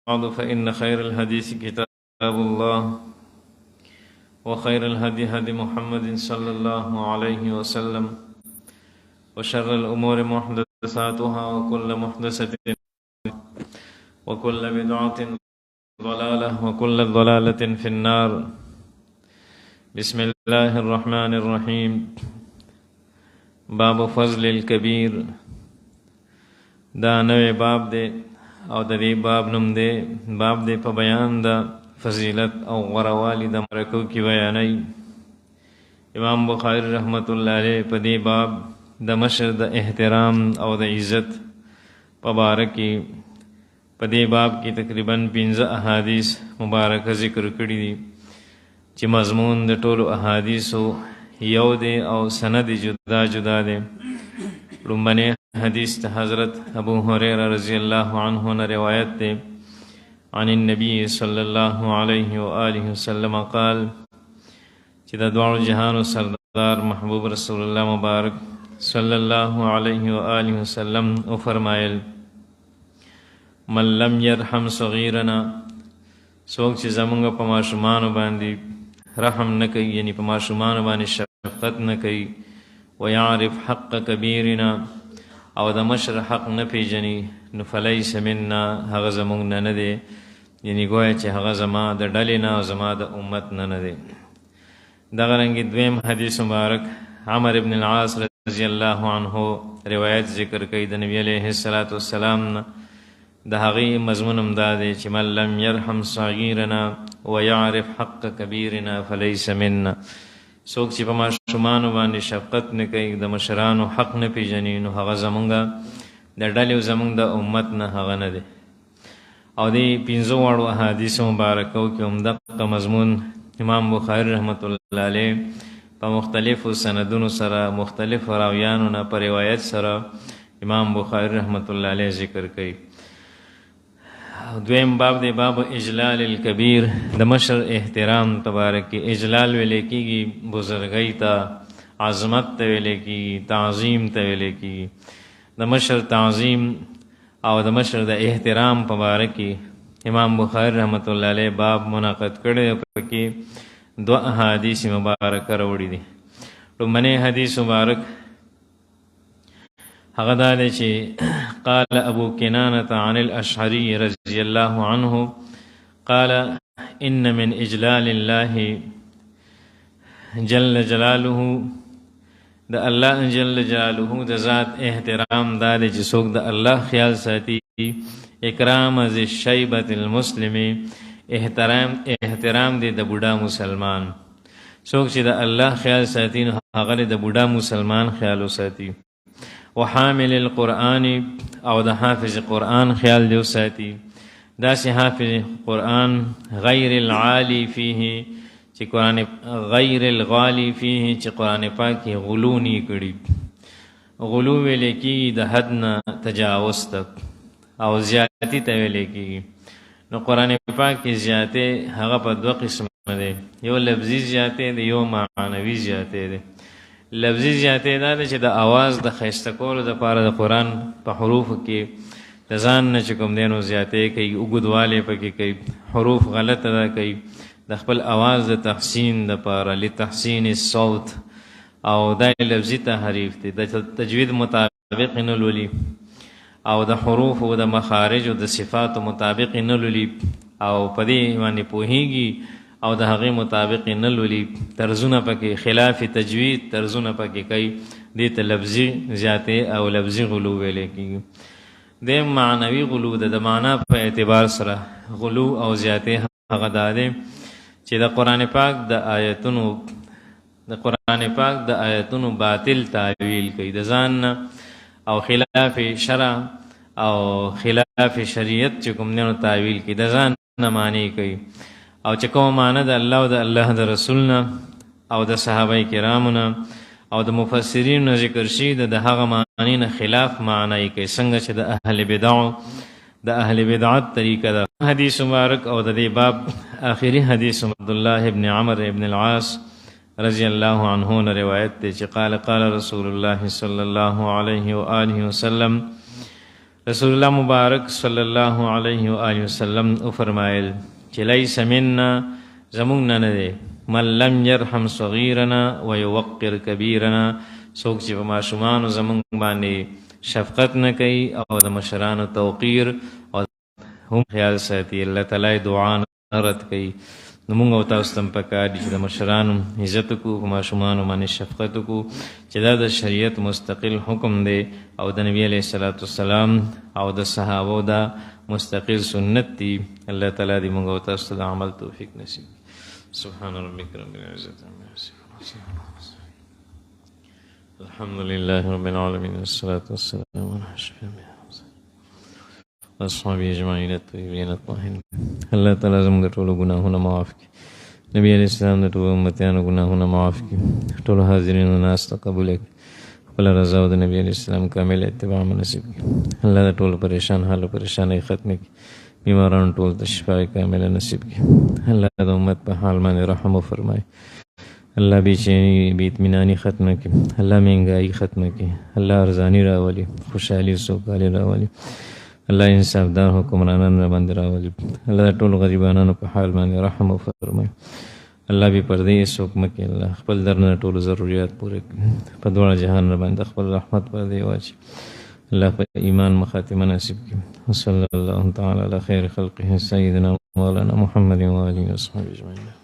بعد فإن خير الحديث كتاب الله وخير الهدي هدي محمد صلى الله عليه وسلم وشر الأمور محدثاتها وكل محدثة وكل بدعة ضلالة وكل ضلالة في النار. بسم الله الرحمن الرحيم. باب فضل الكبير. دا نوے باب دے او د دې باب نوم دی باب دی په بیان د فضیلت او غوروالی د مرکو کې بیانوي. امام بخاری رحمت الله علیه په دې باب د مشر د احترام او د عزت په باره کې په دې باب کې تقریبا 15 احادیث مبارکه ذکر کړي دي چې مضمون د ټولو احادیثو یو دی او سند جدا جدا دی. لومبنی حدیث حضرت ابو هريره رضی اللہ عنہ نے روایت دے عن النبي صلی اللہ علیہ وآلہ وسلم قال چې د دوه جهان سردار محبوب رسول الله مبارک صلی اللہ علیہ وآلہ وسلم او فرمایل من لم يرحم صغیرنا څوک چې زمونږ په ماشومان باندې رحم نه کوي یعنی په ماشومان باندې شفقت نه کوي ويعرف حق کبیرنا او د مشر حق نه پیژني نو فلیس منا هغه زمونږ نه دی یعنی گویا چې هغه زما د ډلې نه او زما د امت نه دی. دغه رنګې دویم حدیث مبارک عمر ابن العاص رضی الله عنه روایت ذکر کوي د نبی علیه الصلاۃ والسلام د هغې مضمون هم دا دی چې من لم يرحم صغیرنا ويعرف حق کبیرنا فلیس منا څوک چې په ماشومانو باندې شفقت نه کوي د مشرانو حق نه پیژني نو هغه زمونږ د ډلې زمونږ د امت نه هغه نه دی. او دې 15 واړو احادیث مبارکو کې هم دغه مضمون امام بخاری رحمت الله علیه په مختلفو سندونو سره مختلف راویانو نه په روایت سره امام بخاری رحمت الله علیه ذکر کوي. دویم باب دی باب اجلال الکبیر د مشر احترام تبارک اجلال ویلې کېږي بزرګۍ ته عظمت ته ویلې کېږي تعظیم ته ویلې کېږي. د مشر تعظیم او د مشر د احترام په باره کې امام بخاری رحمت الله علیه باب منعقد کړی پکې 2 احادیث مبارکه راوړي دي. لومړنی حدیث مبارک هغه دا دی چې قال ابو کنانة عن الاشعري رضی الله عنه قال ان من اجلال الله جل جلاله د الله جل جلاله د ذات احترام دا دی چې څوک د الله خیال ساتي اکرام از شیبة المسلم احترام دی د بوډا مسلمان څوک چې د الله خیال ساتي هغه د بوډا مسلمان خیال ساتي. وحامل القرآن او د حافظ قرآن خیال دیو ساتي داسې حافظ قرآن غیر العالی فيه چې قرآن غیر الغالی فيه چې قرآن پاک کې غلو نه کړي. غلو ویل کېږي د حد نه تجاوز تک او زیاتی ته ویل کېږي. نو قرآن پاک کې زیاته هغه په 2 قسم دی، یو لفظي زیاته دی یو معنوي زیاته دی. لفظي زیاته دا چې د आवाज د خیسته کولو د پاره د قرآن په حروفو کې د ځان نه چې کوم دینو زیاته کوي وګدواله پکې کوي حروف غلط ادا کوي د خپل आवाज د تحسین د پاره لتحسین الصوت او د لفظي تحریف دی د تجوید مطابق نه لولي او د حروف او د مخارج او د صفات مطابق نه لولي او پدې باندې پوهیږي او د هغې مطابق نه لولي طرزونه پکې خلاف تجوید طرزونه پکې کوي دې ته لفظي زیاته او لفظي غلو ویل کېږي. د معنوي غلو د معنا په اعتبار سره غلو او زیاته هغه ده چې د قرآن پاک د آیتونو باطل تعویل کوي د ځان او خلاف شرع او خلاف شریعت چې کوم نه تعویل کوي د ځان نه معنی کوي او چې کوم معنی د الله او د الله د رسولنا او د صحابه کرامو او د مفسرین ذکر شي د هغه معنی نه خلاف معنی کوي څنګه چې د اهل بدعت طریقه ده. حدیث مبارک او د دې باب آخری حدیث عبد الله ابن عمر ابن العاص رضی الله عنه روایت ده چې قال رسول الله صلی الله علیه و آله وسلم رسول الله مبارک صلی الله علیه و آله وسلم او فرمایل چې لیس منا زمونږ نه دی من لم يرحم صغیرنا ويوقر کبیرنا، څوک چې په ماشومانو زمونږ باندې شفقت نه کوي او د مشرانو توقیر او هم خیال ساتي، الله تعالی دعا نه رد کوي. نو موږ او تاسو ته پکار دي چې د مشرانو عزت وکړو، په ماشومانو باندې شفقت وکړو، چې دا د شریعت مستقل حکم دی او د نبی علیه الصلاۃ والسلام او د صحابو دا مستقل سنت دی. الله تعالی دې موږ او تاسو ته د عمل توفیق نصیب. سبحان ربک رب العزة عما یصفون، الحمد لله رب العالمین، والصلاة والسلام على أشرف الأنبیاء اصحابی اجمعین الطیبین الطاهرین. الله تعالی زموږ د ټولو ګناهونه معاف کړي، نبی علیه السلام د ټولو امتیانو ګناهونه معاف کړي، ټولو حاضرینو ناسته قبول کړي، خپله رضا او د نبی علیه السلام کامل اتباع مو نصیب کړي. الله د ټولو پریشان حال او پریشانۍ ختم کړي، بیمارانو ټول ته شفا کامله نصیب کړي. الله د امت په حال باندې رحم وفرمایي، الله بېچیني بې اطمیناني ختمه کړي، الله مهنګایي ختمه کړي، الله ارزاني راولي، خوشحالي سوکالي راولي، الله انصافدار حکمرانان را باندې راولي، الله د ټولو غریبانو په حال باندې رحم وفرمایي. الله بې پردې څوک مه کړي، الله خپل در نه ټولو ضروريات پوره کړي، په دواړه جهان را باندې خپل رحمت پردې واچي، الله په ایمان مخاتمه نصیب کړي. وصلی الله تعالی علی خیر خلقه سیدنا مولانا محمد و آله و صحبه اجمعین.